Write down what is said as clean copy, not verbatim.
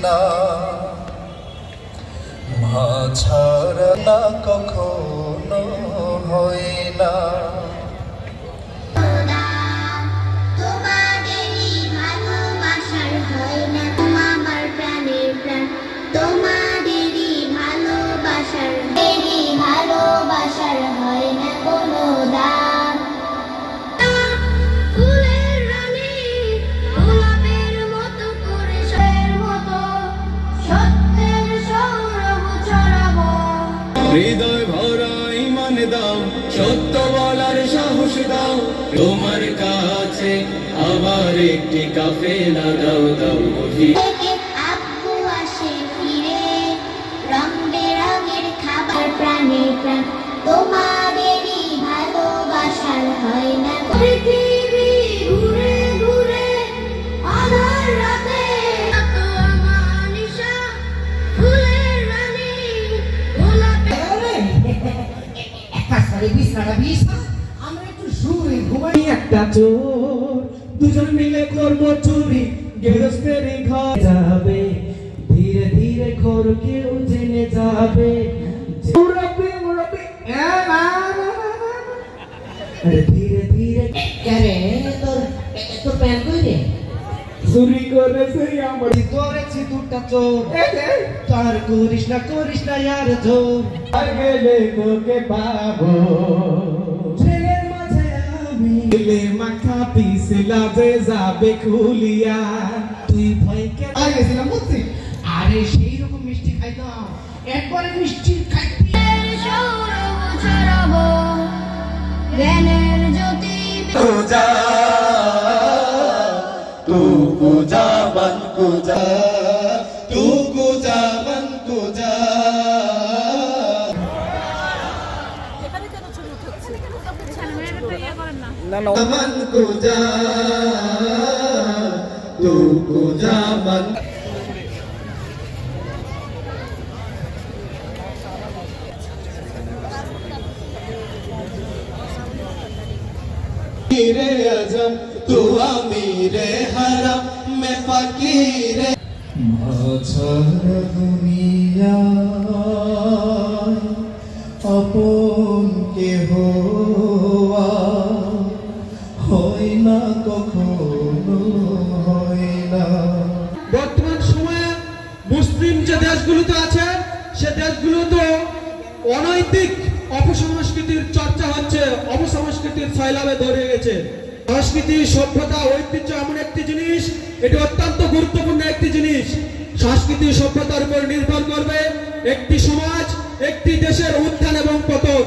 না, মা ছাড়া না কখনো হয় না। হৃদয় ভরা ইমান দাও, সত্য বলার সাহস দাও, তোমার কাছে আবার একটি কাফেলা দাও দাও বুঝি। আব্বু আসে ফিরে, রং বেরঙের খাবার প্রাণে প্রাণ, তোমাদেরই ভালোবাসার হয় না। পৃথিবী ঘুরে ঘুরে আধার রাতে, একটা চোর দুজন মিলে করবো চুরি, গৃহস্থের ঘর যাবে, ধীরে ধীরে ঘর কেউ জেনে যাবে। ধীরে ধীরে তোর প্যান কই রে? চুরি করেছে আমার করেছি দুটা চোর, তার করিস না ইয়ার জোর। গেলে তোকে পাবো, ছেলের মাঝে আমি গেলে মাখা পিছলা যে যাবে খুলিয়া। তুই ভয় কে গেছিলাম বুঝছি? আরে সেই রকম মিষ্টি খাইতাম, একবারে মিষ্টি খাইতে জ্ঞানের জ্যোতি কুজা তু কুজা বন কুজা, তু কুজা বন কুজা। मन को जा तू को जा मन। मीरे अजम तू अमीरे हरम मैं फकीर। মাঝার দুনিয়া আপন কেহ হয় না, কখনো হয় না। বর্তমান সময়ে মুসলিম যে দেশগুলোতে আছে সে দেশগুলোতে অনৈতিক অপসংস্কৃতির চর্চা হচ্ছে, অপসংস্কৃতির ছয়লাভে ধরে গেছে। সংস্কৃতি, সভ্যতা, ঐতিহ্য এমন একটি জিনিস, এটি অত্যন্ত গুরুত্বপূর্ণ একটি জিনিস। সংস্কৃতি সভ্যতার উপর নির্ভর করবে একটি সমাজ, একটি দেশের উত্থান এবং পতন।